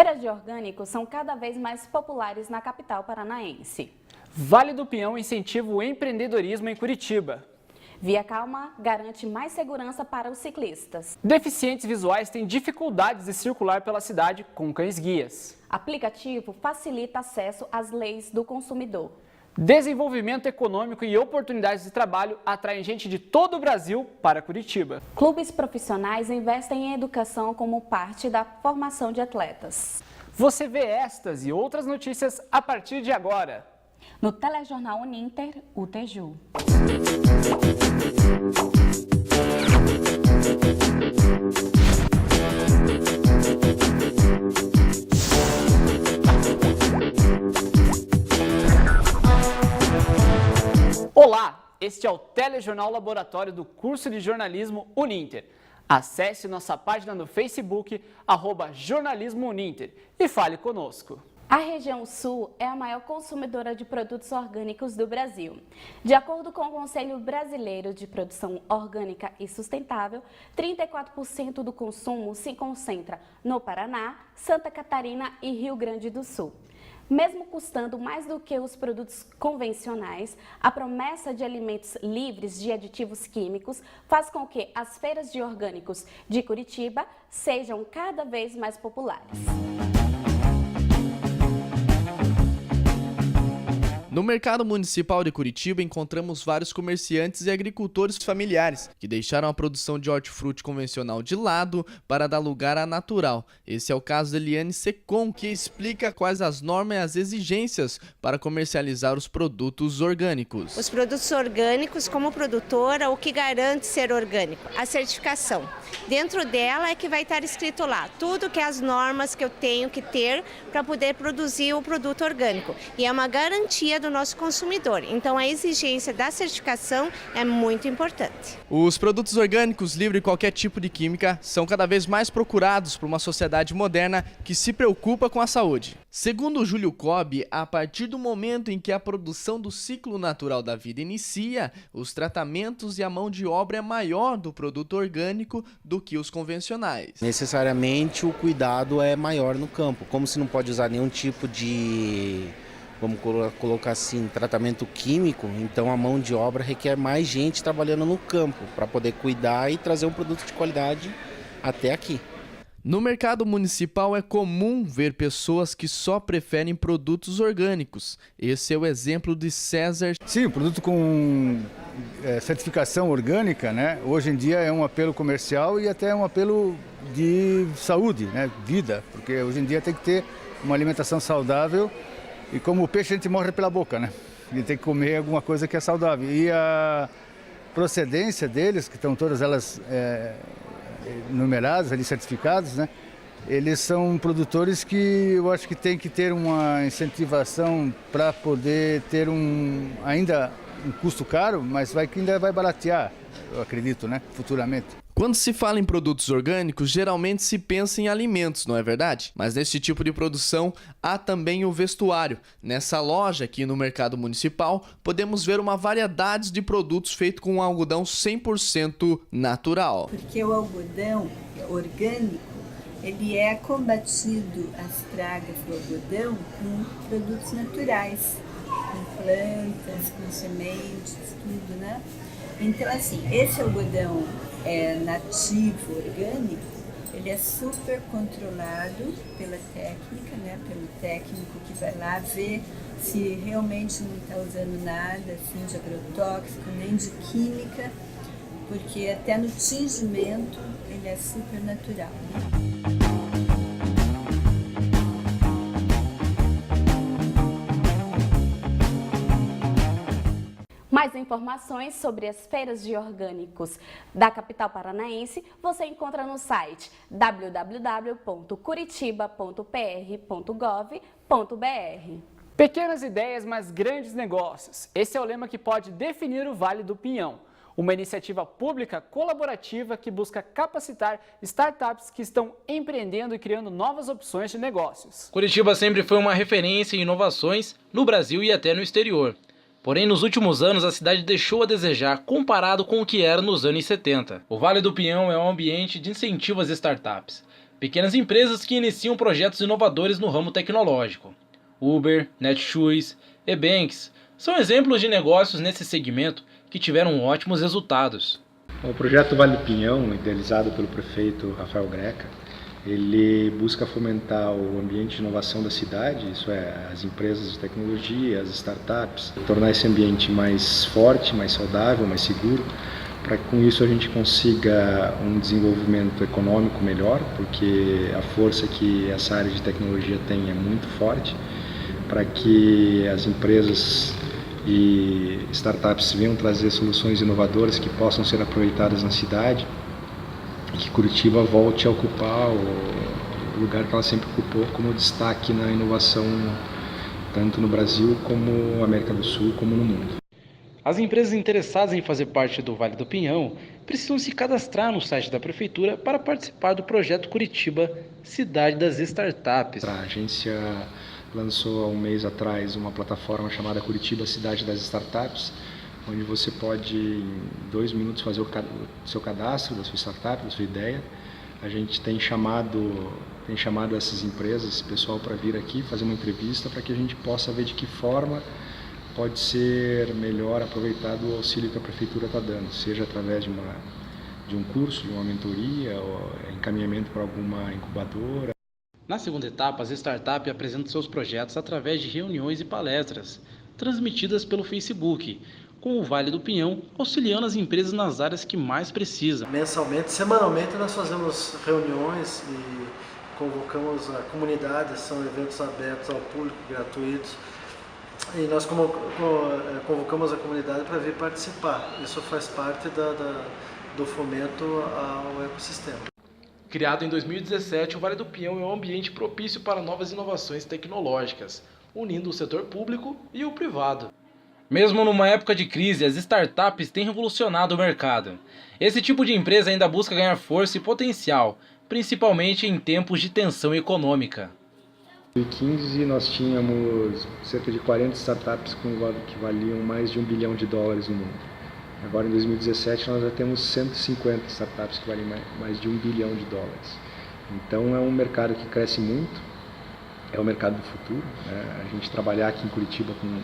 Feiras de orgânicos são cada vez mais populares na capital paranaense. Vale do Pinhão incentiva o empreendedorismo em Curitiba. Via Calma garante mais segurança para os ciclistas. Deficientes visuais têm dificuldades de circular pela cidade com cães-guias. Aplicativo facilita acesso às leis do consumidor. Desenvolvimento econômico e oportunidades de trabalho atraem gente de todo o Brasil para Curitiba. Clubes profissionais investem em educação como parte da formação de atletas. Você vê estas e outras notícias a partir de agora. No Telejornal Uninter, UTEJU. Olá, este é o Telejornal Laboratório do curso de jornalismo Uninter. Acesse nossa página no Facebook, @jornalismouninter e fale conosco. A região sul é a maior consumidora de produtos orgânicos do Brasil. De acordo com o Conselho Brasileiro de Produção Orgânica e Sustentável, 34% do consumo se concentra no Paraná, Santa Catarina e Rio Grande do Sul. Mesmo custando mais do que os produtos convencionais, a promessa de alimentos livres de aditivos químicos faz com que as feiras de orgânicos de Curitiba sejam cada vez mais populares. No mercado municipal de Curitiba encontramos vários comerciantes e agricultores familiares que deixaram a produção de hortifruti convencional de lado para dar lugar à natural. Esse é o caso de Eliane Secom, que explica quais as normas e as exigências para comercializar os produtos orgânicos. Os produtos orgânicos, como produtora, o que garante ser orgânico? A certificação. Dentro dela é que vai estar escrito lá tudo que é as normas que eu tenho que ter para poder produzir o produto orgânico. E é uma garantia do nosso consumidor. Então a exigência da certificação é muito importante. Os produtos orgânicos livres de qualquer tipo de química são cada vez mais procurados por uma sociedade moderna que se preocupa com a saúde. Segundo Júlio Cobb, a partir do momento em que a produção do ciclo natural da vida inicia, os tratamentos e a mão de obra é maior do produto orgânico do que os convencionais. Necessariamente o cuidado é maior no campo, como se não pode usar nenhum tipo de, vamos colocar assim, tratamento químico, então a mão de obra requer mais gente trabalhando no campo para poder cuidar e trazer um produto de qualidade até aqui. No mercado municipal é comum ver pessoas que só preferem produtos orgânicos. Esse é o exemplo de César. Sim, o produto com certificação orgânica, né? Hoje em dia é um apelo comercial e até um apelo de saúde, né? Vida, porque hoje em dia tem que ter uma alimentação saudável e como o peixe a gente morre pela boca, né? A gente tem que comer alguma coisa que é saudável. E a procedência deles, que estão todas elas numerados, ali certificados, né? Eles são produtores que eu acho que tem que ter uma incentivação para poder ter ainda um custo caro, mas que ainda vai baratear, eu acredito, né? Futuramente. Quando se fala em produtos orgânicos, geralmente se pensa em alimentos, não é verdade? Mas nesse tipo de produção há também o vestuário. Nessa loja aqui no mercado municipal, podemos ver uma variedade de produtos feitos com algodão 100% natural. Porque o algodão orgânico, ele é combatido as pragas do algodão com produtos naturais, com plantas, com sementes, tudo, né? Então, assim, esse algodão nativo, orgânico, ele é super controlado pela técnica, né? Pelo técnico que vai lá ver se realmente não está usando nada assim, de agrotóxico, nem de química, porque até no tingimento ele é super natural. Mais informações sobre as feiras de orgânicos da capital paranaense você encontra no site www.curitiba.pr.gov.br. Pequenas ideias, mas grandes negócios. Esse é o lema que pode definir o Vale do Pinhão. Uma iniciativa pública colaborativa que busca capacitar startups que estão empreendendo e criando novas opções de negócios. Curitiba sempre foi uma referência em inovações no Brasil e até no exterior. Porém, nos últimos anos, a cidade deixou a desejar comparado com o que era nos anos 70. O Vale do Pinhão é um ambiente de incentivo às startups. Pequenas empresas que iniciam projetos inovadores no ramo tecnológico. Uber, Netshoes, eBanks são exemplos de negócios nesse segmento que tiveram ótimos resultados. O projeto Vale do Pinhão, idealizado pelo prefeito Rafael Greca, ele busca fomentar o ambiente de inovação da cidade, isso é, as empresas de tecnologia, as startups, tornar esse ambiente mais forte, mais saudável, mais seguro, para que com isso a gente consiga um desenvolvimento econômico melhor, porque a força que essa área de tecnologia tem é muito forte, para que as empresas e startups venham trazer soluções inovadoras que possam ser aproveitadas na cidade e que Curitiba volte a ocupar o lugar que ela sempre ocupou como destaque na inovação, tanto no Brasil como na América do Sul, como no mundo. As empresas interessadas em fazer parte do Vale do Pinhão precisam se cadastrar no site da Prefeitura para participar do projeto Curitiba Cidade das Startups. A agência lançou há um mês atrás uma plataforma chamada Curitiba Cidade das Startups, onde você pode, em 2 minutos, fazer o seu cadastro da sua startup, da sua ideia. A gente tem chamado essas empresas, esse pessoal, para vir aqui fazer uma entrevista para que a gente possa ver de que forma pode ser melhor aproveitado o auxílio que a Prefeitura está dando, seja através de um curso, de uma mentoria, ou encaminhamento para alguma incubadora. Na segunda etapa, as startups apresentam seus projetos através de reuniões e palestras, transmitidas pelo Facebook, com o Vale do Pinhão auxiliando as empresas nas áreas que mais precisam. Mensalmente, semanalmente, nós fazemos reuniões e convocamos a comunidade, são eventos abertos ao público, gratuitos, e nós convocamos a comunidade para vir participar. Isso faz parte do fomento ao ecossistema. Criado em 2017, o Vale do Pinhão é um ambiente propício para novas inovações tecnológicas, unindo o setor público e o privado. Mesmo numa época de crise, as startups têm revolucionado o mercado. Esse tipo de empresa ainda busca ganhar força e potencial, principalmente em tempos de tensão econômica. Em 2015 nós tínhamos cerca de 40 startups que valiam mais de $1 bilhão no mundo. Agora em 2017 nós já temos 150 startups que valem mais de $1 bilhão. Então é um mercado que cresce muito, é o mercado do futuro, né? A gente trabalhar aqui em Curitiba com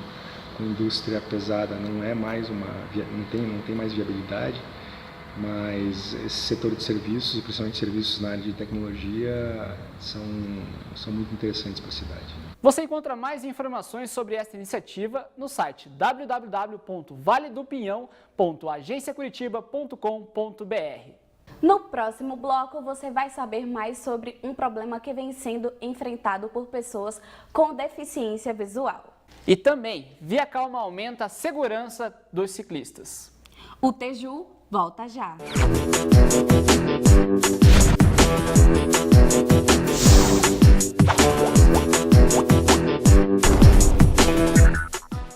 indústria pesada não tem mais viabilidade, mas esse setor de serviços, e principalmente serviços na área de tecnologia, são muito interessantes para a cidade. Você encontra mais informações sobre esta iniciativa no site www.valedopinhão.agenciacuritiba.com.br. No próximo bloco, você vai saber mais sobre um problema que vem sendo enfrentado por pessoas com deficiência visual. E também, Via Calma aumenta a segurança dos ciclistas. O Teju volta já.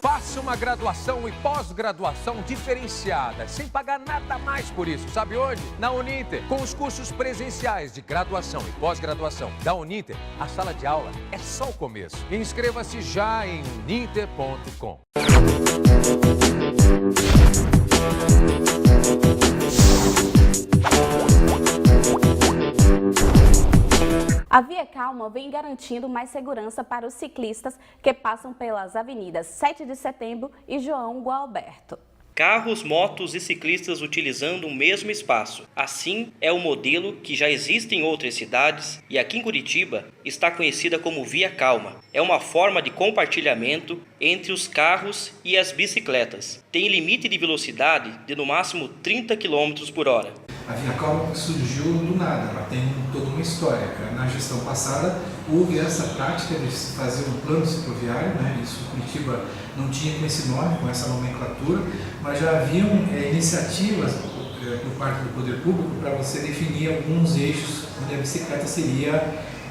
Faça uma graduação e pós-graduação diferenciada, sem pagar nada mais por isso. Sabe onde? Na Uninter. Com os cursos presenciais de graduação e pós-graduação da Uninter, a sala de aula é só o começo. Inscreva-se já em uninter.com. A Via Calma vem garantindo mais segurança para os ciclistas que passam pelas avenidas 7 de Setembro e João Gualberto. Carros, motos e ciclistas utilizando o mesmo espaço. Assim é o modelo que já existe em outras cidades e aqui em Curitiba está conhecida como Via Calma. É uma forma de compartilhamento entre os carros e as bicicletas. Tem limite de velocidade de no máximo 30 km por hora. A Via Calma surgiu do nada, ela tem toda uma história. Na gestão passada houve essa prática de fazer um plano cicloviário, né? Isso Curitiba não tinha com esse nome, com essa nomenclatura, mas já haviam iniciativas por parte do poder público para você definir alguns eixos onde a bicicleta seria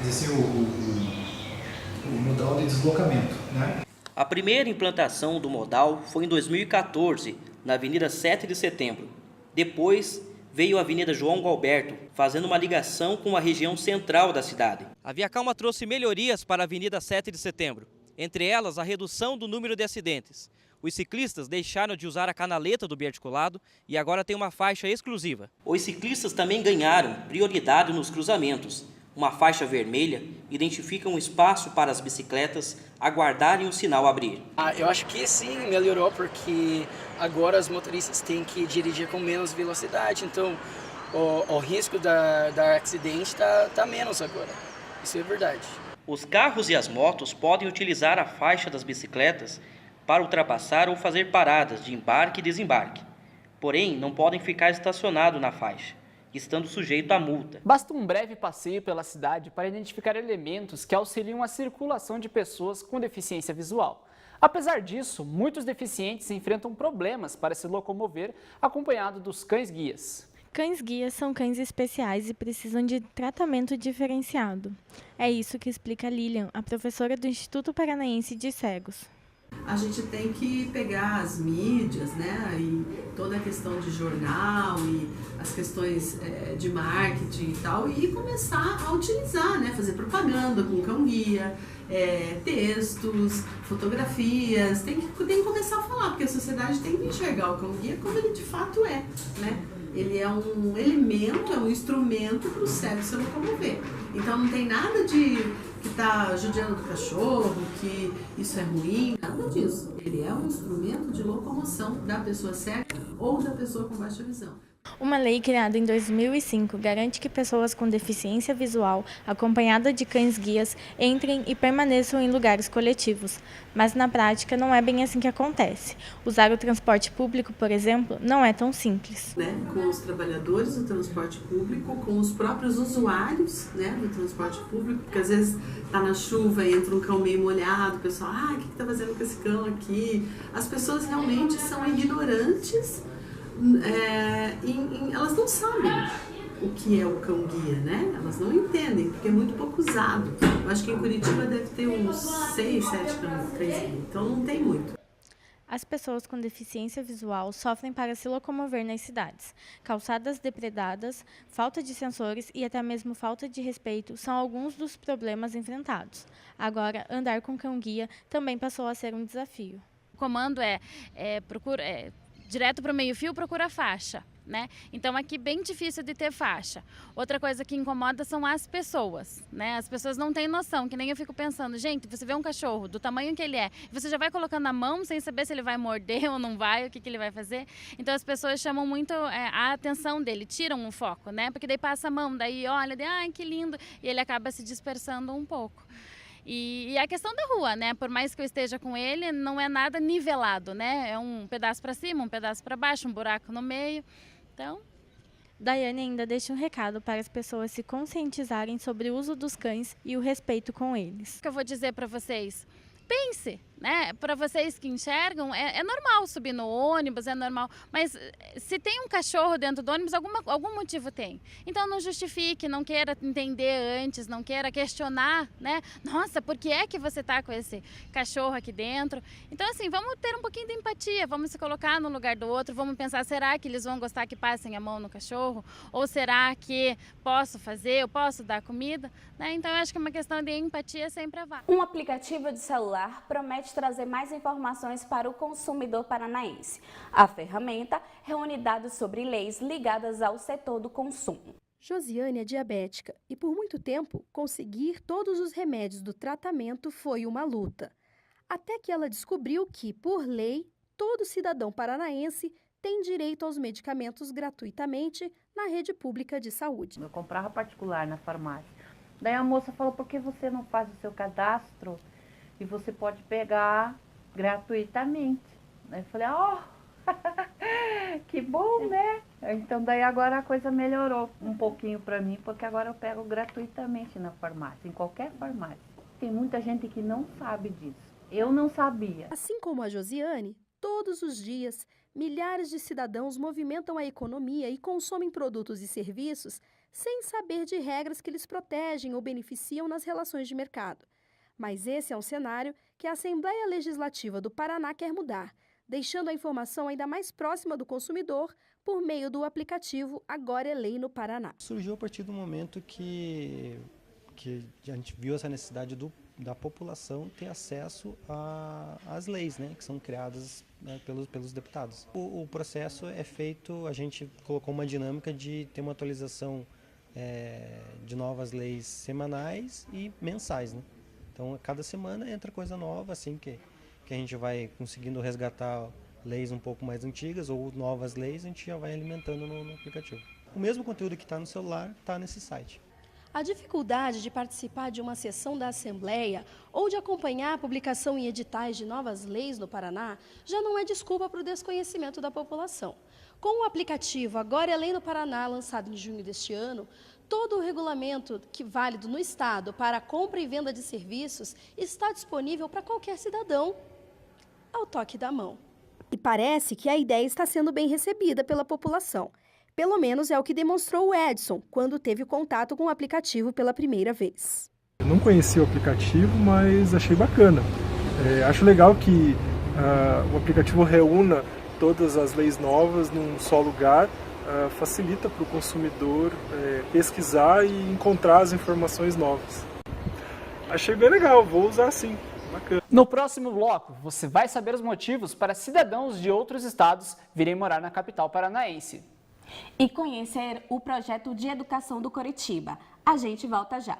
assim, o modal de deslocamento, né? A primeira implantação do modal foi em 2014, na Avenida 7 de Setembro. Depois veio a Avenida João Gualberto, fazendo uma ligação com a região central da cidade. A Via Calma trouxe melhorias para a Avenida 7 de Setembro, entre elas a redução do número de acidentes. Os ciclistas deixaram de usar a canaleta do biarticulado e agora tem uma faixa exclusiva. Os ciclistas também ganharam prioridade nos cruzamentos, Uma faixa vermelha identifica um espaço para as bicicletas aguardarem o sinal abrir. Eu acho que sim, melhorou, porque agora os motoristas têm que dirigir com menos velocidade, então o risco da acidente tá menos agora. Isso é verdade. Os carros e as motos podem utilizar a faixa das bicicletas para ultrapassar ou fazer paradas de embarque e desembarque. Porém, não podem ficar estacionados na faixa, estando sujeito à multa. Basta um breve passeio pela cidade para identificar elementos que auxiliam a circulação de pessoas com deficiência visual. Apesar disso, muitos deficientes enfrentam problemas para se locomover acompanhado dos cães-guias. Cães-guias são cães especiais e precisam de tratamento diferenciado. É isso que explica Lilian, a professora do Instituto Paranaense de Cegos. A gente tem que pegar as mídias, né, e toda a questão de jornal e as questões de marketing e tal, e começar a utilizar, né, fazer propaganda com cão-guia, textos, fotografias, tem que começar a falar, porque a sociedade tem que enxergar o cão-guia como ele de fato é, né? Ele é um elemento, é um instrumento para o cego se locomover. Então não tem nada de que está judiando do cachorro, que isso é ruim, nada disso. Ele é um instrumento de locomoção da pessoa cega ou da pessoa com baixa visão. Uma lei criada em 2005 garante que pessoas com deficiência visual, acompanhada de cães-guias, entrem e permaneçam em lugares coletivos. Mas na prática não é bem assim que acontece. Usar o transporte público, por exemplo, não é tão simples. Né? Com os trabalhadores do transporte público, com os próprios usuários, né, do transporte público, porque às vezes está na chuva e entra um cão meio molhado, o pessoal, o que está fazendo com esse cão aqui? As pessoas realmente são ignorantes. Elas não sabem o que é o cão-guia, né? Elas não entendem, porque é muito pouco usado. Eu acho que em Curitiba deve ter uns 6, 7 cães-guia, então não tem muito. As pessoas com deficiência visual sofrem para se locomover nas cidades. Calçadas depredadas, falta de sensores e até mesmo falta de respeito são alguns dos problemas enfrentados. Agora, andar com cão-guia também passou a ser um desafio. O comando direto para o meio-fio, procura a faixa, né? Então aqui bem difícil de ter faixa. Outra coisa que incomoda são as pessoas, né? As pessoas não têm noção, que nem eu fico pensando, gente, você vê um cachorro do tamanho que ele é, você já vai colocando a mão sem saber se ele vai morder ou não vai, o que ele vai fazer. Então as pessoas chamam muito a atenção dele, tiram o foco, né? Porque daí passa a mão, daí olha, ai que lindo, e ele acaba se dispersando um pouco. E a questão da rua, né? Por mais que eu esteja com ele, não é nada nivelado, né? É um pedaço para cima, um pedaço para baixo, um buraco no meio. Então, Daiane ainda deixa um recado para as pessoas se conscientizarem sobre o uso dos cães e o respeito com eles. O que eu vou dizer para vocês? Pense, né? Para vocês que enxergam, é normal subir no ônibus, é normal. Mas se tem um cachorro dentro do ônibus, algum motivo tem. Então não justifique, não queira entender antes, não queira questionar, né? Nossa, por que é que você está com esse cachorro aqui dentro? Então assim, vamos ter um pouquinho de empatia, vamos se colocar no lugar do outro, vamos pensar, será que eles vão gostar que passem a mão no cachorro? Ou será que posso fazer, eu posso dar comida? Né? Então eu acho que uma questão de empatia sempre é válida. Um aplicativo de celular promete trazer mais informações para o consumidor paranaense. A ferramenta reúne dados sobre leis ligadas ao setor do consumo. Josiane é diabética e, por muito tempo, conseguir todos os remédios do tratamento foi uma luta. Até que ela descobriu que, por lei, todo cidadão paranaense tem direito aos medicamentos gratuitamente na rede pública de saúde. Eu comprava particular na farmácia. Daí a moça falou, por que você não faz o seu cadastro e você pode pegar gratuitamente? Aí eu falei, que bom, né? Então daí agora a coisa melhorou um pouquinho para mim, porque agora eu pego gratuitamente na farmácia, em qualquer farmácia. Tem muita gente que não sabe disso. Eu não sabia. Assim como a Josiane, todos os dias, milhares de cidadãos movimentam a economia e consomem produtos e serviços sem saber de regras que lhes protegem ou beneficiam nas relações de mercado. Mas esse é um cenário que a Assembleia Legislativa do Paraná quer mudar, deixando a informação ainda mais próxima do consumidor por meio do aplicativo Agora é Lei no Paraná. Surgiu a partir do momento que a gente viu essa necessidade da população ter acesso às leis, né, que são criadas, né, pelos deputados. O processo é feito, a gente colocou uma dinâmica de ter uma atualização de novas leis semanais e mensais, né? Então, a cada semana entra coisa nova, assim que a gente vai conseguindo resgatar leis um pouco mais antigas ou novas leis, a gente já vai alimentando no aplicativo. O mesmo conteúdo que está no celular está nesse site. A dificuldade de participar de uma sessão da Assembleia ou de acompanhar a publicação em editais de novas leis no Paraná já não é desculpa para o desconhecimento da população. Com o aplicativo Agora é Lei no Paraná, lançado em junho deste ano, todo o regulamento válido no Estado para a compra e venda de serviços está disponível para qualquer cidadão, ao toque da mão. E parece que a ideia está sendo bem recebida pela população. Pelo menos é o que demonstrou o Edson, quando teve contato com o aplicativo pela primeira vez. Eu não conhecia o aplicativo, mas achei bacana. Acho legal que o aplicativo reúna todas as leis novas num só lugar, facilita para o consumidor pesquisar e encontrar as informações novas. Achei bem legal, vou usar sim. Bacana. No próximo bloco, você vai saber os motivos para cidadãos de outros estados virem morar na capital paranaense. E conhecer o projeto de educação do Coritiba. A gente volta já.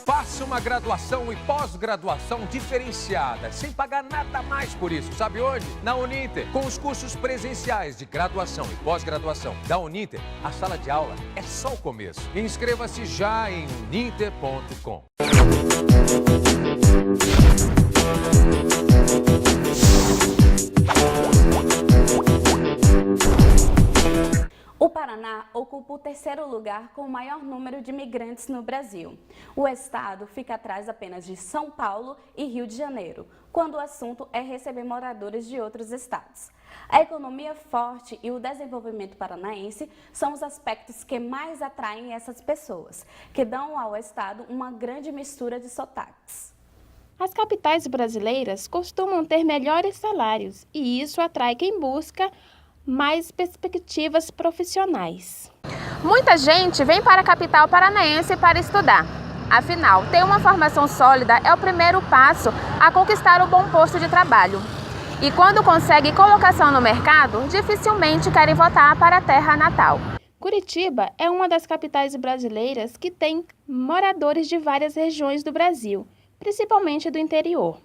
Faça uma graduação e pós-graduação diferenciada, sem pagar nada mais por isso. Sabe onde? Na Uninter. Com os cursos presenciais de graduação e pós-graduação da Uninter, a sala de aula é só o começo. Inscreva-se já em uninter.com. O Paraná ocupa o terceiro lugar com o maior número de imigrantes no Brasil. O estado fica atrás apenas de São Paulo e Rio de Janeiro, quando o assunto é receber moradores de outros estados. A economia forte e o desenvolvimento paranaense são os aspectos que mais atraem essas pessoas, que dão ao estado uma grande mistura de sotaques. As capitais brasileiras costumam ter melhores salários e isso atrai quem busca mais perspectivas profissionais. Muita gente vem para a capital paranaense para estudar. Afinal, ter uma formação sólida é o primeiro passo a conquistar o bom posto de trabalho. E quando consegue colocação no mercado, dificilmente querem voltar para a terra natal. Curitiba é uma das capitais brasileiras que tem moradores de várias regiões do Brasil, principalmente do interior.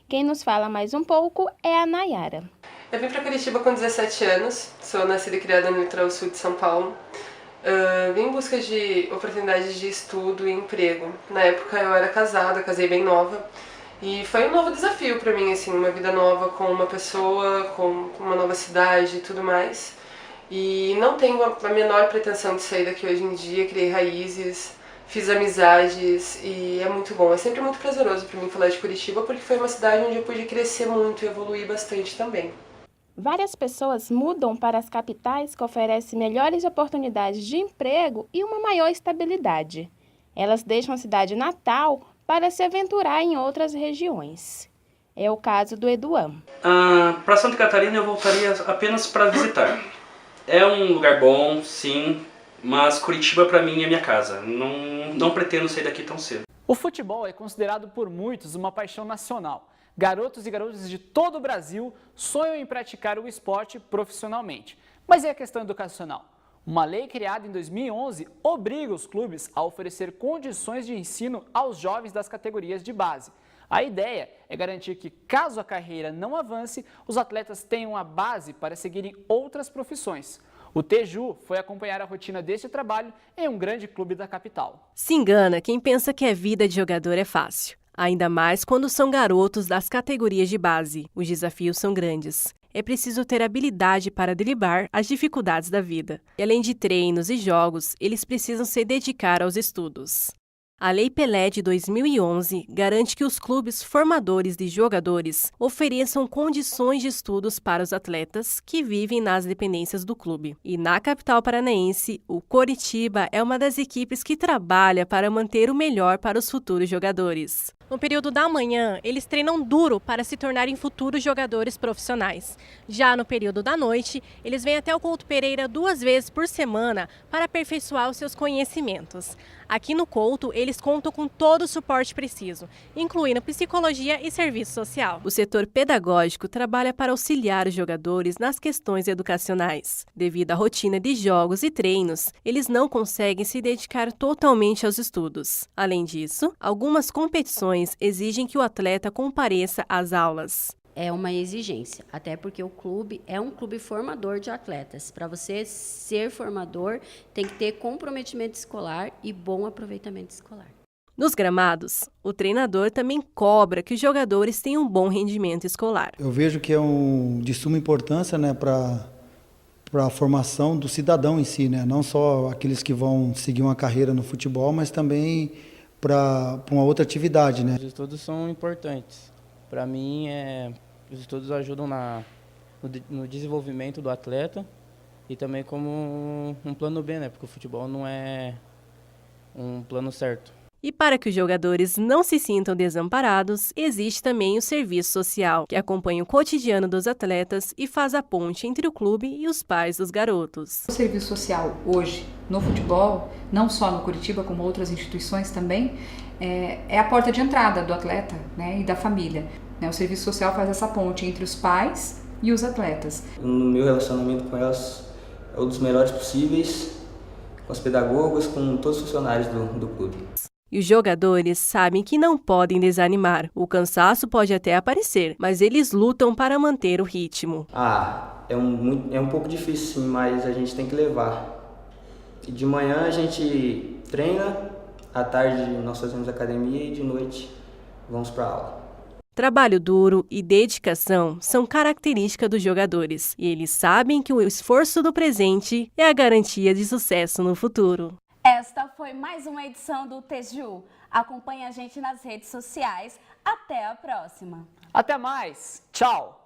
Quem nos fala mais um pouco é a Nayara. Eu vim para Curitiba com 17 anos, sou nascida e criada no litoral sul de São Paulo. Vim em busca de oportunidades de estudo e emprego. Na época eu era casada, casei bem nova. E foi um novo desafio para mim, assim, uma vida nova com uma pessoa, com uma nova cidade e tudo mais. E não tenho a menor pretensão de sair daqui hoje em dia, criei raízes, fiz amizades e é muito bom. É sempre muito prazeroso para mim falar de Curitiba porque foi uma cidade onde eu pude crescer muito e evoluir bastante também. Várias pessoas mudam para as capitais que oferecem melhores oportunidades de emprego e uma maior estabilidade. Elas deixam a cidade natal para se aventurar em outras regiões. É o caso do Eduan. Para Santa Catarina eu voltaria apenas para visitar. É um lugar bom, sim, mas Curitiba para mim é minha casa. Não pretendo sair daqui tão cedo. O futebol é considerado por muitos uma paixão nacional. Garotos e garotas de todo o Brasil sonham em praticar o esporte profissionalmente. Mas e a questão educacional? Uma lei criada em 2011 obriga os clubes a oferecer condições de ensino aos jovens das categorias de base. A ideia é garantir que, caso a carreira não avance, os atletas tenham a base para seguirem outras profissões. O Teju foi acompanhar a rotina deste trabalho em um grande clube da capital. Se engana quem pensa que a vida de jogador é fácil. Ainda mais quando são garotos das categorias de base. Os desafios são grandes. É preciso ter habilidade para driblar as dificuldades da vida. E além de treinos e jogos, eles precisam se dedicar aos estudos. A Lei Pelé de 2011 garante que os clubes formadores de jogadores ofereçam condições de estudos para os atletas que vivem nas dependências do clube. E na capital paranaense, o Coritiba é uma das equipes que trabalha para manter o melhor para os futuros jogadores. No período da manhã, eles treinam duro para se tornarem futuros jogadores profissionais. Já no período da noite, eles vêm até o Couto Pereira 2 vezes por semana para aperfeiçoar os seus conhecimentos. Aqui no Couto, eles contam com todo o suporte preciso, incluindo psicologia e serviço social. O setor pedagógico trabalha para auxiliar os jogadores nas questões educacionais. Devido à rotina de jogos e treinos, eles não conseguem se dedicar totalmente aos estudos. Além disso, algumas competições exigem que o atleta compareça às aulas. É uma exigência, até porque o clube é um clube formador de atletas. Para você ser formador, tem que ter comprometimento escolar e bom aproveitamento escolar. Nos gramados, o treinador também cobra que os jogadores tenham um bom rendimento escolar. Eu vejo que é de suma importância, né, para a formação do cidadão em si, né? Não só aqueles que vão seguir uma carreira no futebol, mas também para uma outra atividade, né? Os estudos são importantes. Para mim, os estudos ajudam no desenvolvimento do atleta e também como um plano B, né? Porque o futebol não é um plano certo. E para que os jogadores não se sintam desamparados, existe também o serviço social, que acompanha o cotidiano dos atletas e faz a ponte entre o clube e os pais dos garotos. O serviço social hoje, no futebol, não só no Curitiba, como outras instituições também, é a porta de entrada do atleta, né, e da família. O serviço social faz essa ponte entre os pais e os atletas. No meu relacionamento com elas é um dos melhores possíveis, com as pedagogas, com todos os funcionários do clube. E os jogadores sabem que não podem desanimar. O cansaço pode até aparecer, mas eles lutam para manter o ritmo. É um pouco difícil sim, mas a gente tem que levar. E de manhã a gente treina, à tarde nós fazemos academia e de noite vamos para a aula. Trabalho duro e dedicação são características dos jogadores. E eles sabem que o esforço do presente é a garantia de sucesso no futuro. Esta foi mais uma edição do TJU. Acompanhe a gente nas redes sociais. Até a próxima. Até mais. Tchau.